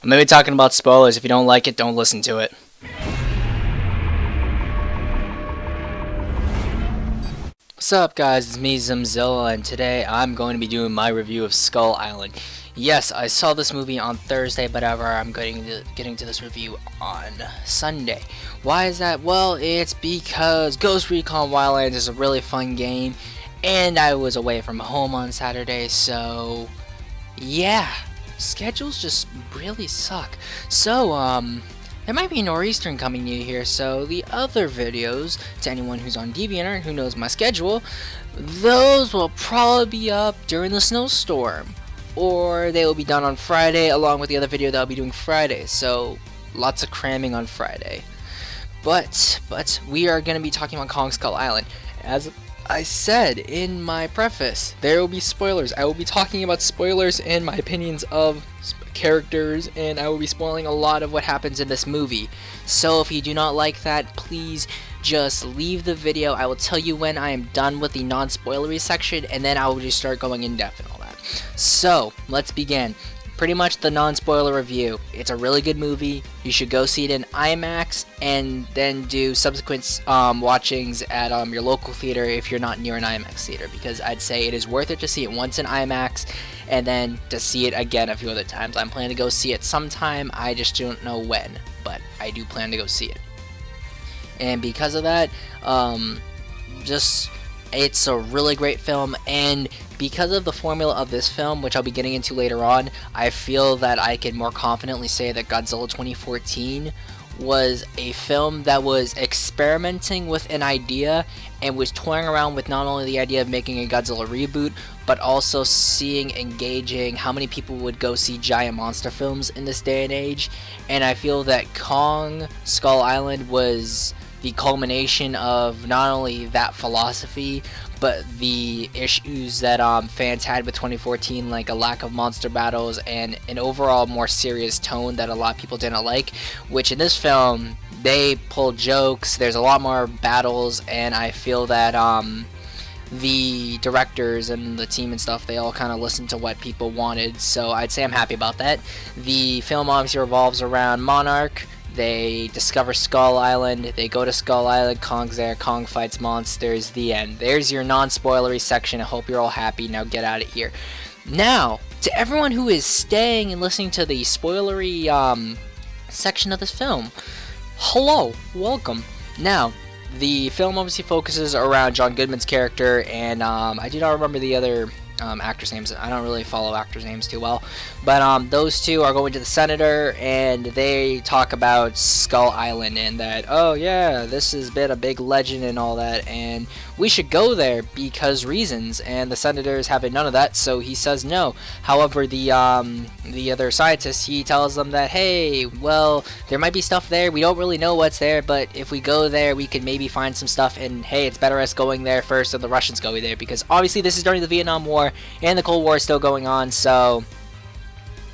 I'm going to be talking about spoilers. If you don't like it, don't listen to it. What's up, guys? It's me, Zimzilla, and today I'm going to be doing my review of Skull Island. Yes, I saw this movie on Thursday, but however, I'm getting to this review on Sunday. Why is that? Well, it's because Ghost Recon Wildlands is a really fun game, and I was away from home on Saturday, so yeah, schedules just really suck. So, there might be a nor'eastern coming near here, so the other videos, to anyone who's on DeviantArt who knows my schedule, those will probably be up during the snowstorm. Or they will be done on Friday, along with the other video that I'll be doing Friday, so lots of cramming on Friday. But we are going to be talking about Kong Skull Island. As I said in my preface, there will be spoilers. I will be talking about spoilers and my opinions of characters, and I will be spoiling a lot of what happens in this movie. So if you do not like that, please just leave the video. I will tell you when I am done with the non-spoilery section, and then I will just start going in depth and all that. So let's begin. Pretty much the non-spoiler review. It's a really good movie. You should go see it in IMAX and then do subsequent watchings at your local theater if you're not near an IMAX theater, because I'd say it is worth it to see it once in IMAX and then to see it again a few other times. I'm planning to go see it sometime. I just don't know when, but I do plan to go see it. And because of that, it's a really great film, and because of the formula of this film, which I'll be getting into later on, I feel that I can more confidently say that Godzilla 2014 was a film that was experimenting with an idea and was toying around with not only the idea of making a Godzilla reboot, but also engaging how many people would go see giant monster films in this day and age. And I feel that Kong Skull Island was the culmination of not only that philosophy, but the issues that fans had with 2014, like a lack of monster battles and an overall more serious tone that a lot of people didn't like, which in this film they pulled jokes, there's a lot more battles, and I feel that the directors and the team and stuff, they all kind of listened to what people wanted, so I'd say I'm happy about that. The film obviously revolves around Monarch. They discover Skull Island, they go to Skull Island, Kong's there, Kong fights monsters, the end. There's your non-spoilery section. I hope you're all happy. Now get out of here. Now, to everyone who is staying and listening to the spoilery section of this film, hello, welcome. Now, the film obviously focuses around John Goodman's character, and I do not remember the other actors' names. I don't really follow actors' names too well, but those two are going to the senator, and they talk about Skull Island and that, oh yeah, this has been a big legend and all that, and we should go there because reasons. And the senator is having none of that, so he says no. However, the other scientist, he tells them that, hey, well, there might be stuff there, we don't really know what's there, but if we go there we can maybe find some stuff, and hey, it's better us going there first than the Russians going there, because obviously this is during the Vietnam War and the Cold War is still going on. So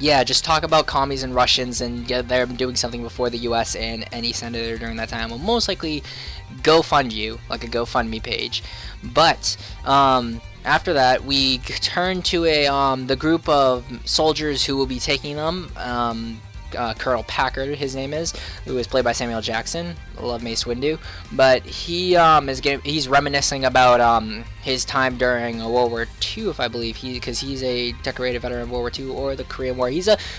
yeah, just talk about commies and Russians, and yeah, they're doing something before the US, and any senator during that time will most likely GoFund you, like a GoFundMe page. But after that, we turn to the group of soldiers who will be taking them. Colonel Packard, his name is, who is played by Samuel Jackson. I love Mace Windu, but he's reminiscing about his time during World War II, if I believe, because he's a decorated veteran of World War II or the Korean War.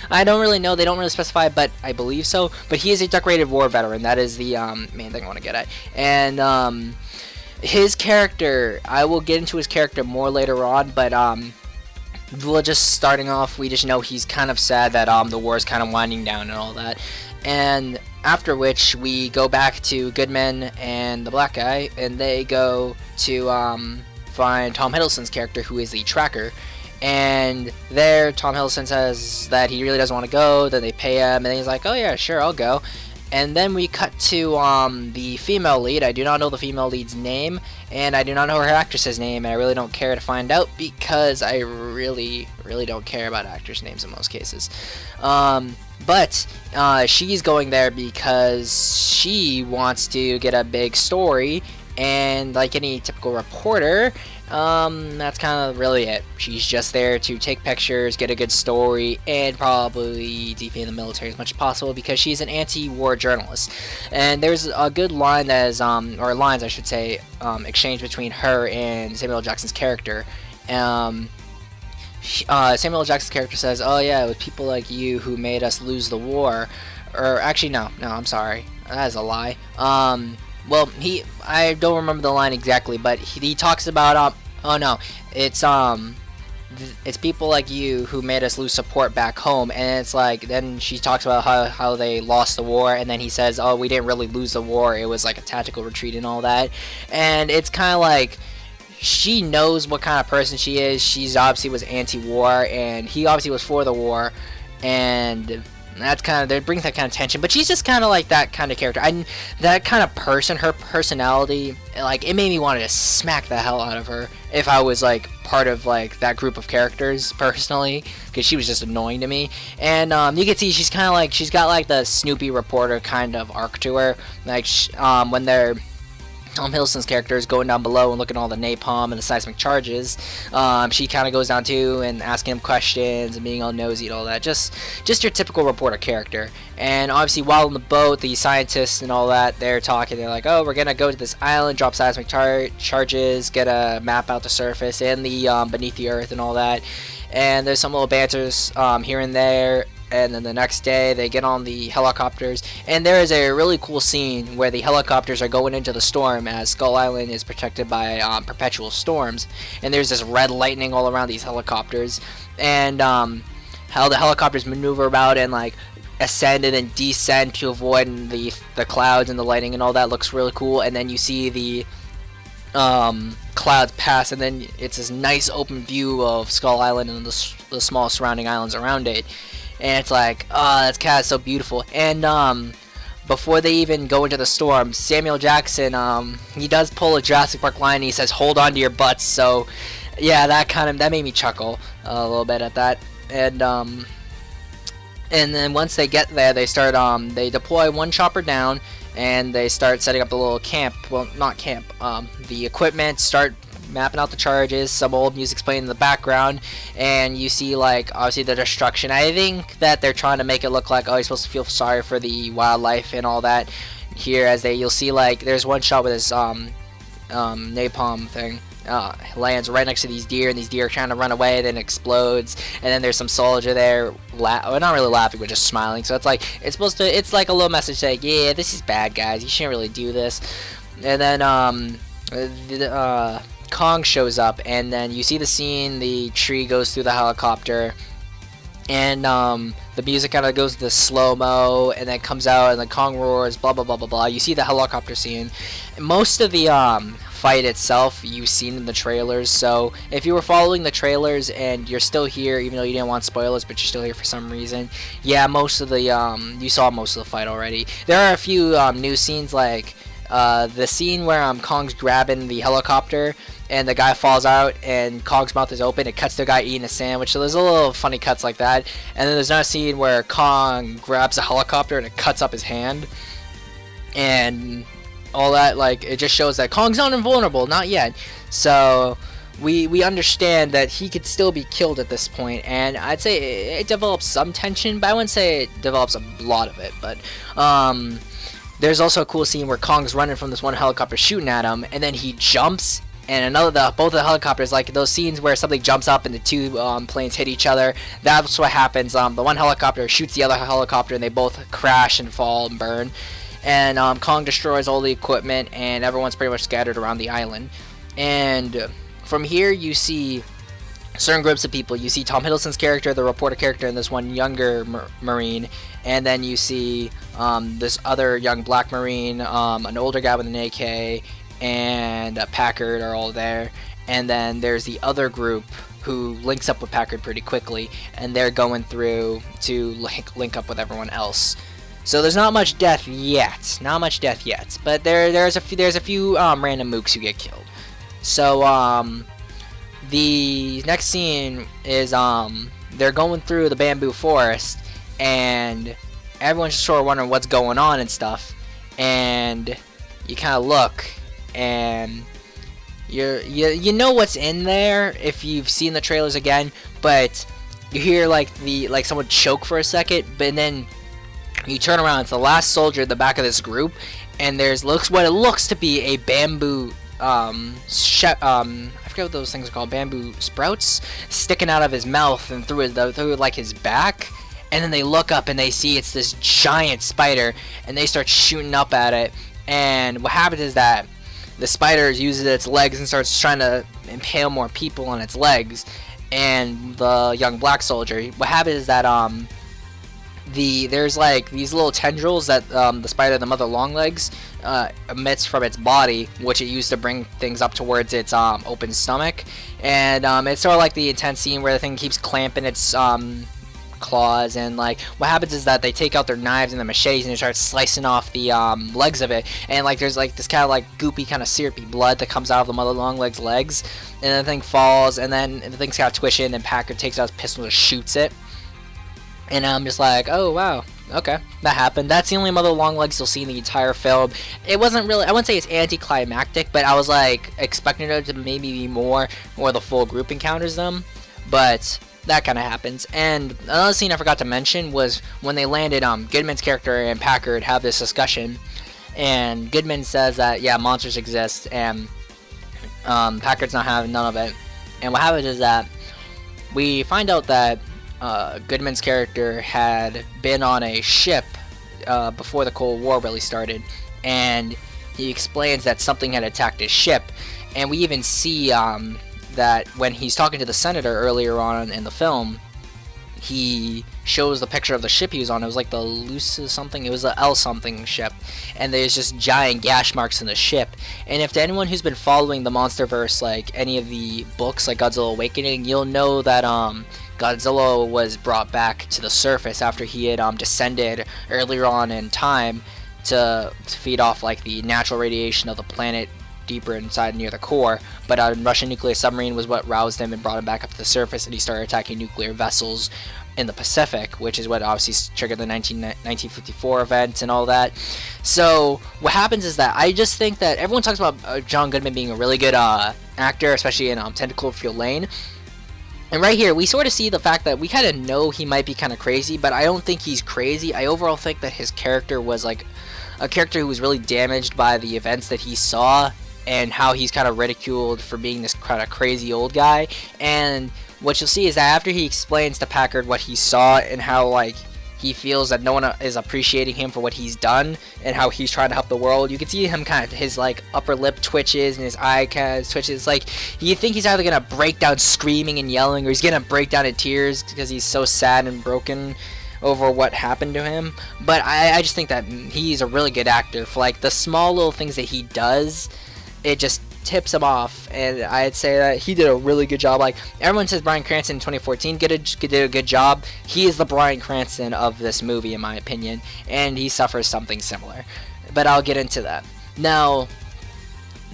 I don't really know, they don't really specify, but I believe so. But he is a decorated war veteran. That is the main thing I want to get at. And his character, I will get into his character more later on, but we're just starting off, we just know he's kind of sad that the war is kind of winding down and all that. And after which we go back to Goodman and the black guy, and they go to find Tom Hiddleston's character, who is the tracker. And there Tom Hiddleston says that he really doesn't want to go. Then they pay him, and then he's like, oh yeah, sure, I'll go. And then we cut to the female lead. I do not know the female lead's name, and I do not know her actress's name, and I really don't care to find out, because I really don't care about actors' names in most cases. But she's going there because she wants to get a big story, and like any typical reporter, That's kind of really it. She's just there to take pictures, get a good story, and probably defame the military as much as possible because she's an anti-war journalist. And there's a good line that is, or lines I should say, exchanged between her and Samuel L. Jackson's character. Samuel L. Jackson's character says, "Oh yeah, it was people like you who made us lose the war." Or actually, no, I'm sorry, that is a lie. Well, I don't remember the line exactly, but he talks about, oh no, it's people like you who made us lose support back home, and it's like, then she talks about how they lost the war, and then he says, oh, we didn't really lose the war, it was like a tactical retreat and all that, and it's kind of like, she knows what kind of person she is. She's obviously was anti-war, and he obviously was for the war, and that's kind of, that brings that kind of tension. But she's just kind of like that kind of character, and that kind of person. Her personality, like, it made me want to just smack the hell out of her if I was like part of like that group of characters personally, because she was just annoying to me. And you can see she's kind of like, she's got like the Snoopy reporter kind of arc to her, like when they're Tom Hiddleston's character is going down below and looking at all the napalm and the seismic charges. She kind of goes down too and asking him questions and being all nosy and all that. Just your typical reporter character. And obviously, while on the boat, the scientists and all that, they're talking. They're like, "Oh, we're gonna go to this island, drop seismic charges, get a map out the surface and the beneath the earth and all that." And there's some little banters here and there. And then the next day they get on the helicopters, and there is a really cool scene where the helicopters are going into the storm, as Skull Island is protected by perpetual storms, and there's this red lightning all around these helicopters, and how the helicopters maneuver about and like ascend and then descend to avoid the clouds and the lightning and all that looks really cool. And then you see the clouds pass, and then it's this nice open view of Skull Island and the small surrounding islands around it. And it's like, oh, that's kind of so beautiful. And before they even go into the storm, Samuel Jackson, he does pull a Jurassic Park line, and he says, "Hold on to your butts." So, yeah, that made me chuckle a little bit at that. And then once they get there, they start, they deploy one chopper down, and they start setting up the little camp. Well, not camp. The equipment, start mapping out the charges, some old music's playing in the background, and you see like obviously the destruction. I think that they're trying to make it look like, oh, you're supposed to feel sorry for the wildlife and all that here, as you'll see like there's one shot with this napalm thing lands right next to these deer, and these deer are trying to run away, then explodes, and then there's some soldier there well, not really laughing but just smiling. So it's like, it's like a little message saying, yeah, this is bad, guys, you shouldn't really do this. And then Kong shows up, and then you see the scene, the tree goes through the helicopter, and the music kind of goes to the slow-mo, and then comes out, and then Kong roars, blah blah blah blah blah. You see the helicopter scene. Most of the fight itself you've seen in the trailers, so if you were following the trailers and you're still here, even though you didn't want spoilers, but you're still here for some reason, yeah, most of the you saw most of the fight already. There are a few new scenes, like the scene where Kong's grabbing the helicopter and the guy falls out and Kong's mouth is open. It cuts to the guy eating a sandwich. So there's a little funny cuts like that. And then there's another scene where Kong grabs a helicopter and it cuts up his hand. And all that, like, it just shows that Kong's not invulnerable, not yet. So we understand that he could still be killed at this point. And I'd say it develops some tension, but I wouldn't say it develops a lot of it. But there's also a cool scene where Kong's running from this one helicopter shooting at him, and then he jumps. And both of the helicopters, like those scenes where something jumps up and the two planes hit each other, that's what happens. The one helicopter shoots the other helicopter, and they both crash and fall and burn. And Kong destroys all the equipment, and everyone's pretty much scattered around the island. And from here, you see certain groups of people. You see Tom Hiddleston's character, the reporter character, and this one younger Marine. And then you see this other young black Marine, an older guy with an AK, and Packard are all there. And then there's the other group who links up with Packard pretty quickly, and they're going through to link up with everyone else. So there's not much death yet, but there's a few random mooks who get killed. So the next scene is they're going through the bamboo forest, and everyone's just sort of wondering what's going on and stuff. And you kind of look, and you know what's in there if you've seen the trailers again, but you hear like someone choke for a second, but then you turn around, it's the last soldier at the back of this group, and there's what it looks to be a bamboo I forget what those things are called, bamboo sprouts sticking out of his mouth and through like his back. And then they look up and they see it's this giant spider, and they start shooting up at it. And what happens is that the spider uses its legs and starts trying to impale more people on its legs. And the young black soldier, what happens is that there's like these little tendrils that the spider, the mother longlegs, emits from its body, which it used to bring things up towards its open stomach. And it's sort of like the intense scene where the thing keeps clamping its claws, and like what happens is that they take out their knives and their machetes and they start slicing off the legs of it, and like there's like this kind of like goopy kind of syrupy blood that comes out of the mother longleg's legs, and the thing falls, and then the thing's kind of twitching, and Packard takes out his pistol and shoots it. And I'm just like, oh wow, okay, that happened. That's the only mother longlegs you'll see in the entire film. It wasn't really, I wouldn't say it's anticlimactic, but I was like expecting it to maybe be more the full group encounters them, but that kind of happens. And another scene I forgot to mention was when they landed, Goodman's character and Packard have this discussion, and Goodman says that, yeah, monsters exist, and Packard's not having none of it. And what happens is that we find out that Goodman's character had been on a ship before the Cold War really started, and he explains that something had attacked his ship. And we even see that when he's talking to the senator earlier on in the film, he shows the picture of the ship he was on. It was like the Lucis something, it was the L something ship, and there's just giant gash marks in the ship. And if to anyone who's been following the MonsterVerse, like any of the books like Godzilla Awakening, you'll know that Godzilla was brought back to the surface after he had descended earlier on in time to feed off like the natural radiation of the planet deeper inside near the core, but a Russian nuclear submarine was what roused him and brought him back up to the surface, and he started attacking nuclear vessels in the Pacific, which is what obviously triggered the 1954 events and all that. So what happens is that I just think that everyone talks about John Goodman being a really good actor, especially in Tentacle Field Lane. And right here, we sort of see the fact that we kind of know he might be kind of crazy, but I don't think he's crazy. I overall think that his character was like a character who was really damaged by the events that he saw, and how he's kind of ridiculed for being this kind of crazy old guy. And what you'll see is that after he explains to Packard what he saw and how like he feels that no one is appreciating him for what he's done and how he's trying to help the world, you can see him kind of, his like upper lip twitches and his eye kind of twitches. Like you think he's either gonna break down screaming and yelling, or he's gonna break down in tears because he's so sad and broken over what happened to him. But I just think that he's a really good actor. For like the small little things that he does, it just tips him off, and I'd say that he did a really good job. Like everyone says Bryan Cranston in 2014 did a good job. He is the Bryan Cranston of this movie in my opinion, and he suffers something similar, but I'll get into that. Now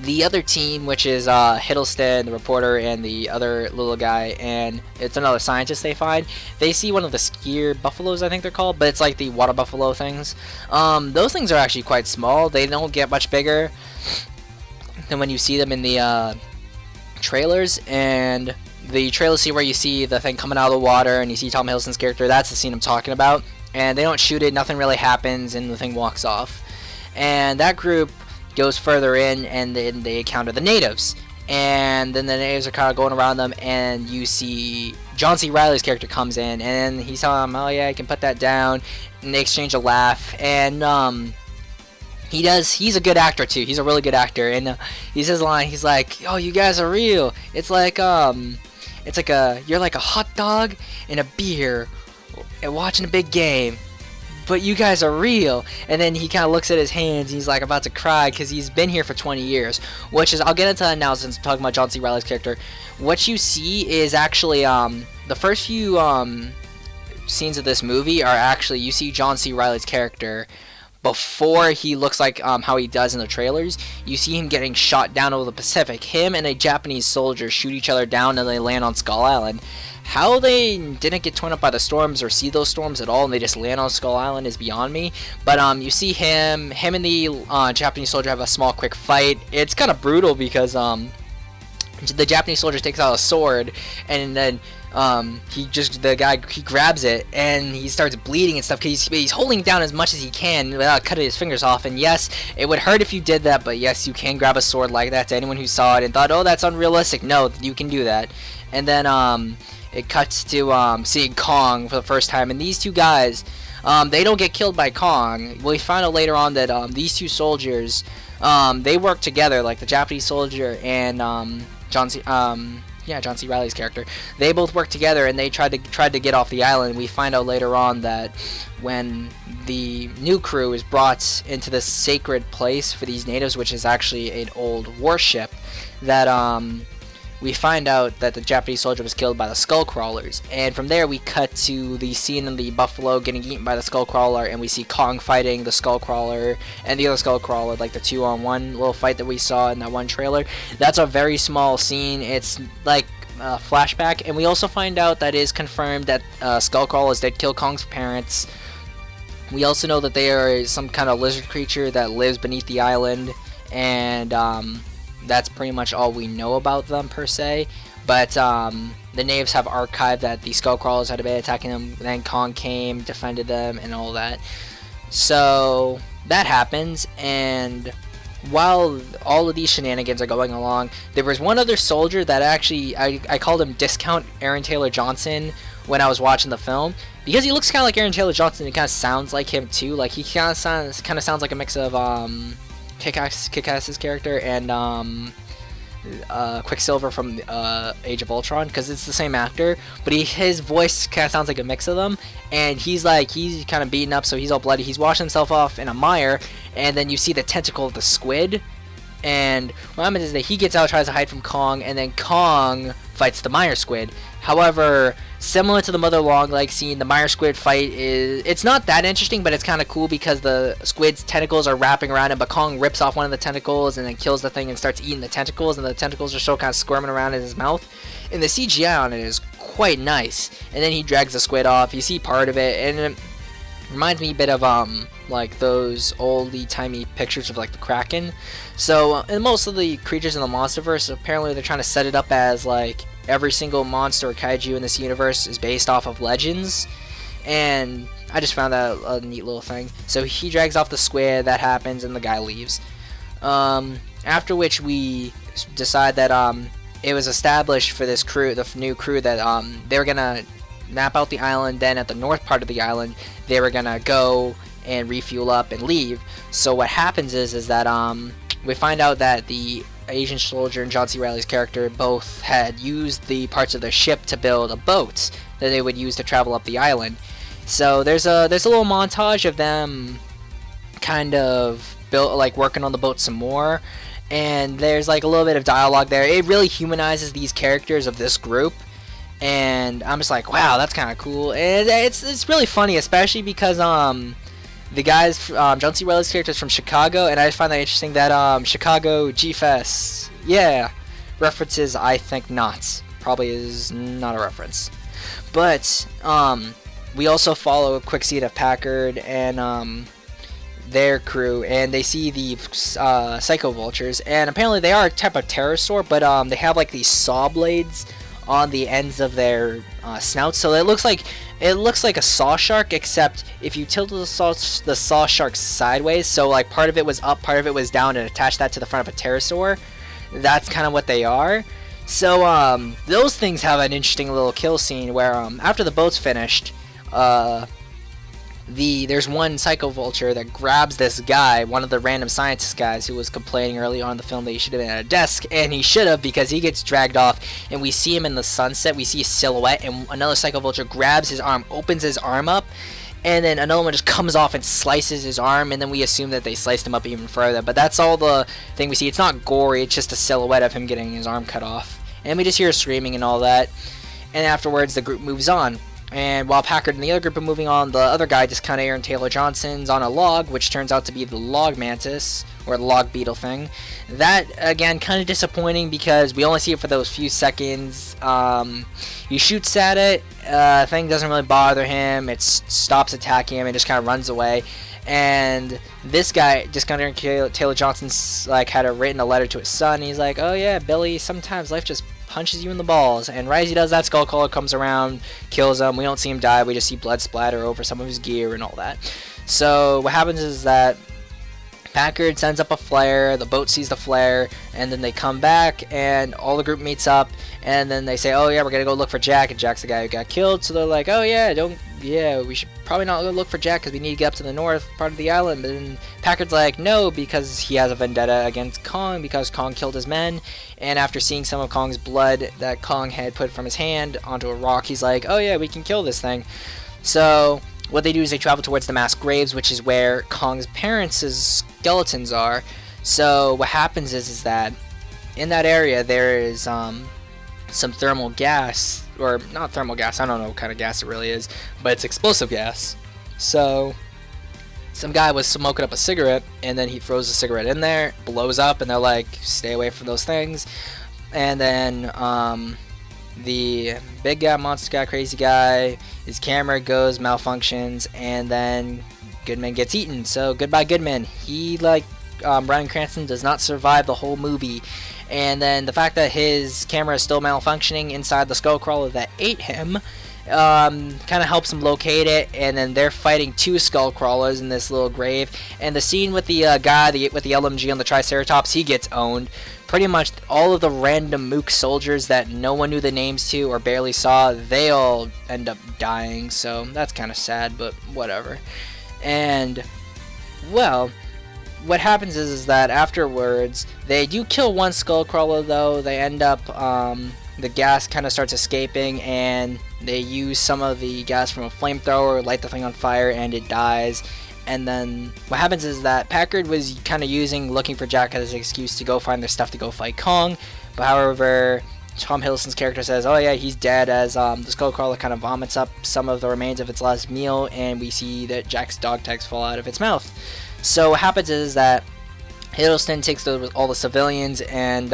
the other team, which is Hiddleston, the reporter, and the other little guy, and it's another scientist they see one of the skier buffaloes, I think they're called, but it's like the water buffalo things. Those things are actually quite small. They don't get much bigger than when you see them in the trailers. And the trailer scene where you see the thing coming out of the water and you see Tom Hiddleston's character, that's the scene I'm talking about. And they don't shoot it, nothing really happens, and the thing walks off. And that group goes further in, and then they encounter the natives. And then the natives are kind of going around them, and you see John C. Reilly's character comes in, and he's telling them, oh yeah, I can put that down. And they exchange a laugh, and he's a good actor too. He's a really good actor, and he says a line. He's like, "Oh, you guys are real. It's like you're like a hot dog and a beer, and watching a big game, but you guys are real." And then he kind of looks at his hands, and he's like about to cry because he's been here for 20 years. Which is, I'll get into that now since I'm talking about John C. Reilly's character. What you see is actually the first few scenes of this movie are actually, you see John C. Reilly's character before he looks like how he does in the trailers. You see him getting shot down over the Pacific. Him and a Japanese soldier shoot each other down, and they land on Skull Island. How they didn't get torn up by the storms or see those storms at all, and they just land on Skull Island is beyond me. But you see him and the Japanese soldier have a small quick fight. It's kind of brutal because the Japanese soldier takes out a sword, and then he grabs it and he starts bleeding and stuff because he's holding it down as much as he can without cutting his fingers off. And yes, it would hurt if you did that, but yes, you can grab a sword like that. To anyone who saw it and thought, oh, that's unrealistic, no, you can do that. And then it cuts to seeing Kong for the first time, and these two guys, they don't get killed by Kong. We find out later on that these two soldiers, they work together, like the Japanese soldier and John C. John C. Reilly's character. They both work together, and they tried to get off the island. We find out later on that when the new crew is brought into this sacred place for these natives, which is actually an old warship, that we find out that the Japanese soldier was killed by the skull crawlers. And from there we cut to the scene of the buffalo getting eaten by the skull crawler, and we see Kong fighting the skull crawler and the other skull crawler, like the 2-on-1 little fight that we saw in that one trailer. That's a very small scene. It's like a flashback, and we also find out that it is confirmed that skull crawlers did kill Kong's parents. We also know that they are some kind of lizard creature that lives beneath the island, and that's pretty much all we know about them per se. But the natives have archived that the skull crawlers had been attacking them, then Kong came, defended them, and all that. So that happens, and while all of these shenanigans are going along, there was one other soldier that actually, I called him Discount Aaron Taylor Johnson when I was watching the film, because he looks kind of like Aaron Taylor Johnson. It kind of sounds like him too. Like, he kind of sounds like a mix of Kick-Ass's character and Quicksilver from Age of Ultron, because it's the same actor, but his voice kind of sounds like a mix of them. And he's kind of beaten up, so he's all bloody. He's washing himself off in a mire, and then you see the tentacle of the squid. And what happens is that he gets out, tries to hide from Kong, and then Kong fights the mire squid. However, similar to the Mother Longleg scene, the mire squid fight it's not that interesting, but it's kind of cool because the squid's tentacles are wrapping around him, but Kong rips off one of the tentacles and then kills the thing and starts eating the tentacles, and the tentacles are still kind of squirming around in his mouth. And the CGI on it is quite nice. And then he drags the squid off. You see part of it, and it reminds me a bit of like those oldie-timey pictures of like the Kraken. So in most of the creatures in the MonsterVerse, apparently they're trying to set it up as like every single monster or kaiju in this universe is based off of legends, and I just found that a neat little thing. So he drags off the squid, that happens, and the guy leaves. After which we decide that it was established for this crew, the new crew, that they were gonna map out the island. Then at the north part of the island, they were gonna go and refuel up and leave. So what happens is that we find out that the Asian soldier and John C. Reilly's character both had used the parts of their ship to build a boat that they would use to travel up the island. So there's a little montage of them kind of working on the boat some more, and there's like a little bit of dialogue there. It really humanizes these characters of this group, and I'm just like, wow, that's kind of cool. And it's really funny, especially because the guys, John C. Reilly's character is from Chicago, and I just find that interesting that Chicago G-Fest, yeah, references I think not. Probably is not a reference. But we also follow a quick scene of Packard and their crew, and they see the Psycho Vultures, and apparently they are a type of pterosaur, but they have like these saw blades on the ends of their snouts, so it looks like a saw shark, except if you tilted the saw shark sideways, so like part of it was up, part of it was down, and attach that to the front of a pterosaur. That's kind of what they are. So those things have an interesting little kill scene where after the boat's finished, there's one Psycho Vulture that grabs this guy, one of the random scientist guys who was complaining early on in the film that he should have been at a desk, and he should have, because he gets dragged off, and we see him in the sunset, we see a silhouette, and another Psycho Vulture grabs his arm, opens his arm up, and then another one just comes off and slices his arm, and then we assume that they sliced him up even further, but that's all the thing we see. It's not gory, it's just a silhouette of him getting his arm cut off, and we just hear screaming and all that, and afterwards the group moves on. And while Packard and the other group are moving on, the other guy, just kind of Aaron Taylor Johnson's on a log, which turns out to be the log mantis, or the log beetle thing. That, again, kind of disappointing because we only see it for those few seconds. He shoots at it, thing doesn't really bother him, it stops attacking him and just kind of runs away. And this guy, just Gunnar Taylor Johnson's like had written a letter to his son. He's like, oh yeah, Billy, sometimes life just punches you in the balls. And right as he does that, Skullcrawler comes around, kills him. We don't see him die, we just see blood splatter over some of his gear and all that. So what happens is that Packard sends up a flare, the boat sees the flare, and then they come back, and all the group meets up, and then they say, oh yeah, we're gonna go look for Jack, and Jack's the guy who got killed. So they're like, oh yeah, we should probably not go look for Jack because we need to get up to the north part of the island. But then Packard's like, no, because he has a vendetta against Kong because Kong killed his men. And after seeing some of Kong's blood that Kong had put from his hand onto a rock, he's like, oh yeah, we can kill this thing. So what they do is they travel towards the mass graves, which is where Kong's parents' skeletons are. So what happens is that in that area there is some thermal gas, or not thermal gas, I don't know what kind of gas it really is, but it's explosive gas. So some guy was smoking up a cigarette, and then he throws the cigarette in there, blows up, and they're like, stay away from those things. And then the big guy, monster guy, crazy guy, his camera goes, malfunctions, and then Goodman gets eaten. So goodbye Goodman. He, like Bryan Cranston, does not survive the whole movie. And then the fact that his camera is still malfunctioning inside the Skullcrawler that ate him kind of helps him locate it. And then they're fighting two Skullcrawlers in this little grave. And the scene with the guy with the LMG on the Triceratops, he gets owned. Pretty much all of the random Mook soldiers that no one knew the names to or barely saw, they all end up dying. So that's kind of sad, but whatever. And, well, what happens is that afterwards, they do kill one Skullcrawler, though. They end up, the gas kind of starts escaping, and they use some of the gas from a flamethrower, light the thing on fire, and it dies. And then what happens is that Packard was kind of looking for Jack as an excuse to go find their stuff to go fight Kong. But however, Tom Hiddleston's character says, oh yeah, he's dead, as the Skullcrawler kind of vomits up some of the remains of its last meal, and we see that Jack's dog tags fall out of its mouth. So what happens is that Hiddleston takes all the civilians and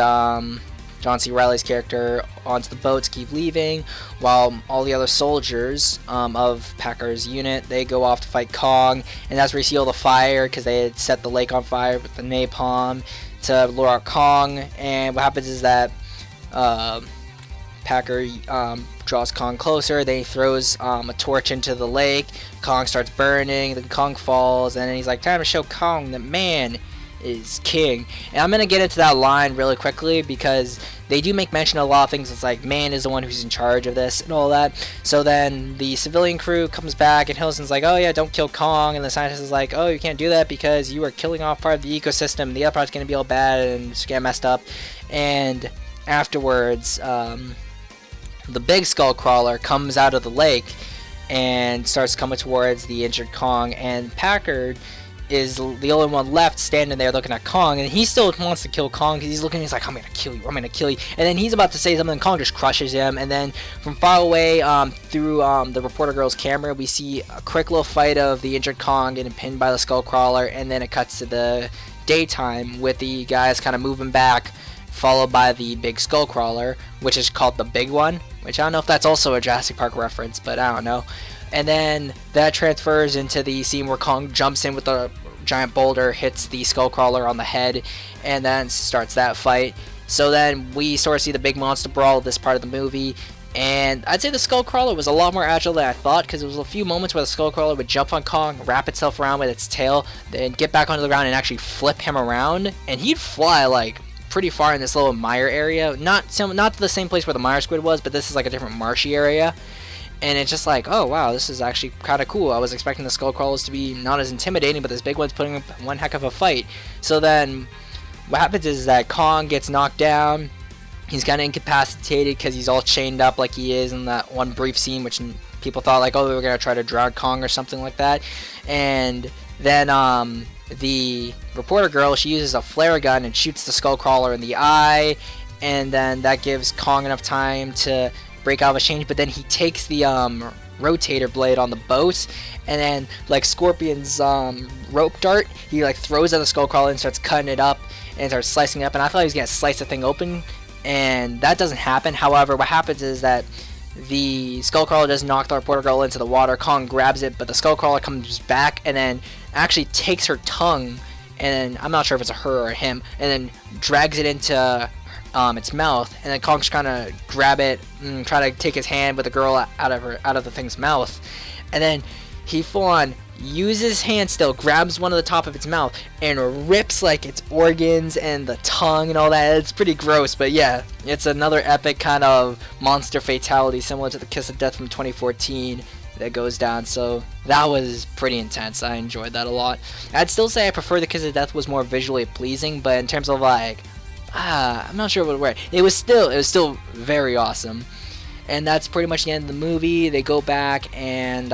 John C. Reilly's character onto the boat to keep leaving, while all the other soldiers of Packard's unit, they go off to fight Kong. And that's where you see all the fire, because they had set the lake on fire with the napalm to lure out Kong. And what happens is that Packard draws Kong closer, then he throws a torch into the lake. Kong starts burning, then Kong falls, and then he's like, time to show Kong that man is king. And I'm going to get into that line really quickly, because they do make mention of a lot of things. It's like, man is the one who's in charge of this and all that. So then the civilian crew comes back, and Hiddleston's like, oh yeah, don't kill Kong. And the scientist is like, oh, you can't do that because you are killing off part of the ecosystem. The other part's going to be all bad and just get messed up. And afterwards, the big Skullcrawler comes out of the lake and starts coming towards the injured Kong, and Packard is the only one left standing there looking at Kong, and he still wants to kill Kong because he's looking, he's like, I'm gonna kill you, I'm gonna kill you. And then he's about to say something, and Kong just crushes him. And then from far away, through the reporter girl's camera, we see a quick little fight of the injured Kong getting pinned by the Skullcrawler, and then it cuts to the daytime with the guys kind of moving back, followed by the big Skullcrawler, which is called the Big One, which I don't know if that's also a Jurassic Park reference, but I don't know. And then that transfers into the scene where Kong jumps in with a giant boulder, hits the Skullcrawler on the head, and then starts that fight. So then we sort of see the big monster brawl of this part of the movie. And I'd say the Skullcrawler was a lot more agile than I thought, because there was a few moments where the Skullcrawler would jump on Kong, wrap itself around with its tail, then get back onto the ground and actually flip him around. And he'd fly like pretty far in this little mire area. Not to the same place where the mire squid was, but this is like a different marshy area. And it's just like, oh wow, this is actually kind of cool. I was expecting the Skullcrawlers to be not as intimidating, but this big one's putting up one heck of a fight. So then what happens is that Kong gets knocked down. He's kind of incapacitated because he's all chained up like he is in that one brief scene, which people thought like, oh, they were going to try to drown Kong or something like that. And then the reporter girl, she uses a flare gun and shoots the Skullcrawler in the eye, and then that gives Kong enough time to break out of a change. But then he takes the rotator blade on the boat, and then like Scorpion's rope dart, he like throws at the Skullcrawler and starts cutting it up and starts slicing it up. And I thought he was gonna slice the thing open, and that doesn't happen. However, what happens is that the Skullcrawler does knock the reporter girl into the water. Kong grabs it, but the Skullcrawler comes back and then actually takes her tongue, and I'm not sure if it's a her or a him, and then drags it into its mouth, and then Kong's trying to grab it and try to take his hand with the girl out of the thing's mouth, and then he full on uses his hand still, grabs one of the top of its mouth, and rips like its organs and the tongue and all that. It's pretty gross, but yeah, it's another epic kind of monster fatality similar to the Kiss of Death from 2014 that goes down. So that was pretty intense. I enjoyed that a lot. I'd still say I prefer the Kiss of Death was more visually pleasing, but in terms of like, I'm not sure what word. It was still very awesome. And that's pretty much the end of the movie. They go back and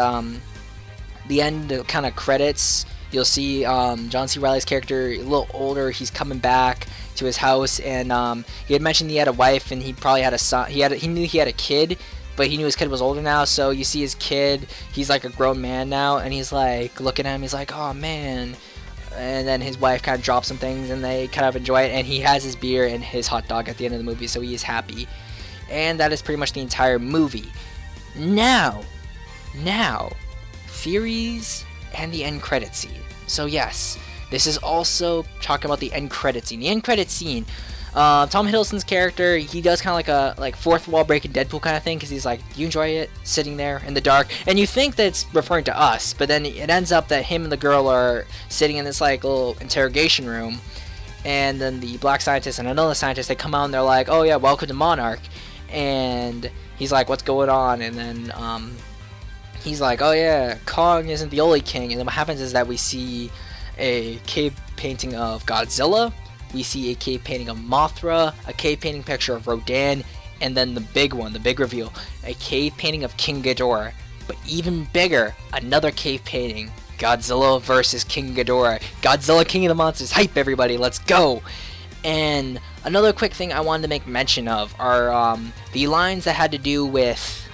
the end, the kind of credits, you'll see John C. Reilly's character a little older. He's coming back to his house, and he had mentioned he had a wife and he probably had a son. He knew he had a kid, but he knew his kid was older now. So you see his kid, he's like a grown man now, and he's like looking at him. He's like, oh man. And then his wife kind of drops some things, and they kind of enjoy it. And he has his beer and his hot dog at the end of the movie, so he is happy. And that is pretty much the entire movie. Now, theories and the end credit scene. So yes, this is also talking about the end credit scene. The end credit scene, Tom Hiddleston's character, he does kind of like a fourth wall breaking Deadpool kind of thing, because he's like, do you enjoy it sitting there in the dark? And you think that it's referring to us, but then it ends up that him and the girl are sitting in this like little interrogation room, and then the black scientist and another scientist, they come out and they're like, oh yeah, welcome to Monarch. And he's like, what's going on? And then he's like, oh yeah, Kong isn't the only king. And then what happens is that we see a cave painting of Godzilla, we see a cave painting of Mothra, a cave painting picture of Rodan, and then the big one, the big reveal, a cave painting of King Ghidorah. But even bigger, another cave painting, Godzilla versus King Ghidorah. Godzilla, King of the Monsters, hype everybody, let's go! And another quick thing I wanted to make mention of are the lines that had to do with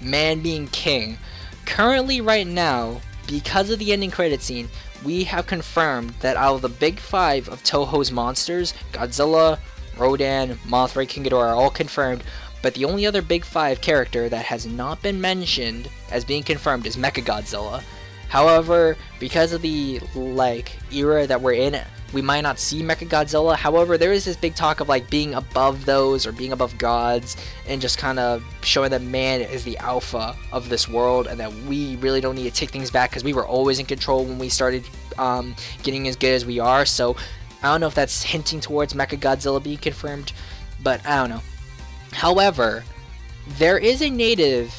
man being king. Currently, right now, because of the ending credit scene, we have confirmed that out of the big five of Toho's monsters, Godzilla, Rodan, Mothra, King Ghidorah are all confirmed, but the only other big five character that has not been mentioned as being confirmed is Mechagodzilla. However, because of the era that we're in, we might not see Mechagodzilla. However, there is this big talk of like being above those or being above gods, and just kind of showing that man is the alpha of this world, and that we really don't need to take things back because we were always in control when we started getting as good as we are. So I don't know if that's hinting towards Mechagodzilla being confirmed, but I don't know. However, there is a native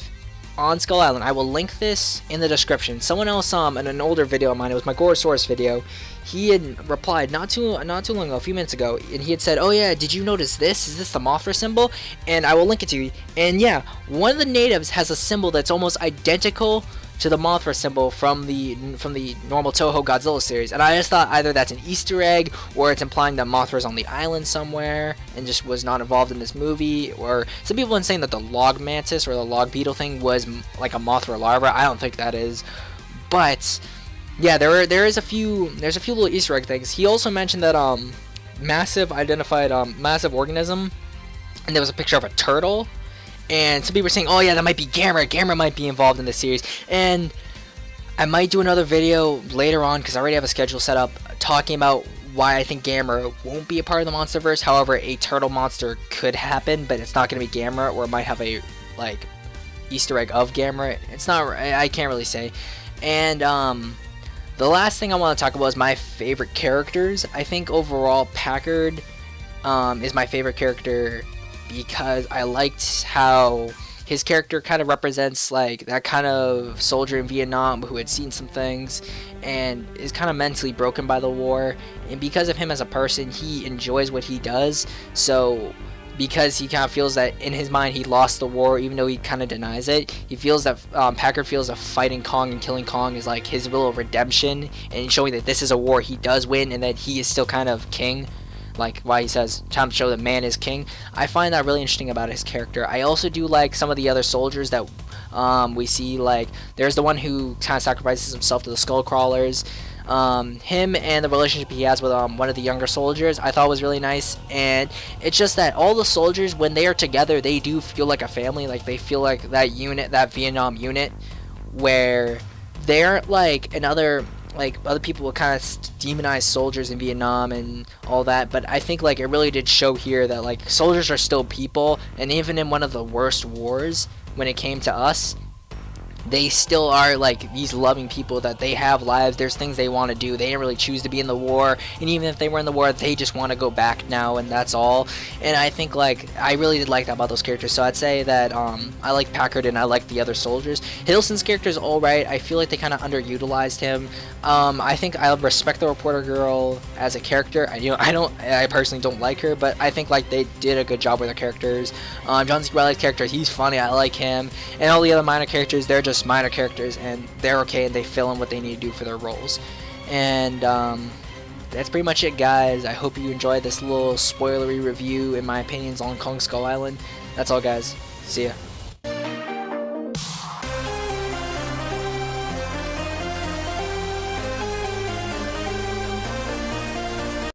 on Skull Island. I will link this in the description. Someone else in an older video of mine, it was my Gorosaurus video, he had replied not too long ago, a few minutes ago, and he had said, oh yeah, did you notice this? Is this the Mothra symbol? And I will link it to you. And yeah, one of the natives has a symbol that's almost identical to the Mothra symbol from the normal Toho Godzilla series, and I just thought either that's an Easter egg, or it's implying that Mothra's on the island somewhere and just was not involved in this movie. Or some people have been saying that the log mantis or the log beetle thing was like a Mothra larva. I don't think that is, but yeah, there's a few little Easter egg things. He also mentioned that massive identified massive organism, and there was a picture of a turtle. And some people were saying, oh yeah, that might be Gamera. Gamera might be involved in this series. And I might do another video later on, because I already have a schedule set up, talking about why I think Gamera won't be a part of the MonsterVerse. However, a turtle monster could happen, but it's not going to be Gamera, or it might have a Easter egg of Gamera. It's not, I can't really say. And the last thing I want to talk about is my favorite characters. I think overall Packard is my favorite character, because I liked how his character kind of represents like that kind of soldier in Vietnam who had seen some things and is kind of mentally broken by the war, and because of him as a person, he enjoys what he does. So because he kind of feels that in his mind he lost the war, even though he kind of denies it, he feels that Packard feels that fighting Kong and killing Kong is like his little redemption, and showing that this is a war he does win and that he is still kind of king. Like why he says, time to show that man is king. I find that really interesting about his character. I also do like some of the other soldiers that we see. Like there's the one who kind of sacrifices himself to the skull crawlers. Him and the relationship he has with one of the younger soldiers, I thought was really nice. And it's just that all the soldiers, when they are together, they do feel like a family. Like, they feel like that unit, that Vietnam unit, where they aren't like another, like other people will kind of demonize soldiers in Vietnam and all that, but I think like it really did show here that like soldiers are still people, and even in one of the worst wars when it came to us, they still are like these loving people, that they have lives, there's things they want to do, they didn't really choose to be in the war, and even if they were in the war, they just want to go back now, and that's all. And I think like I really did like that about those characters. So I'd say that I like Packard and I like the other soldiers. Hiddleston's character is alright. I feel like they kind of underutilized him. I think I respect the reporter girl as a character. I personally don't like her, but I think like they did a good job with their characters. John C Reilly's character, he's funny, I like him, and all the other minor characters, they're just minor characters and they're okay, and they fill in what they need to do for their roles. And that's pretty much it, guys. I hope you enjoyed this little spoilery review in my opinions on Kong Skull Island. That's all, guys. See ya.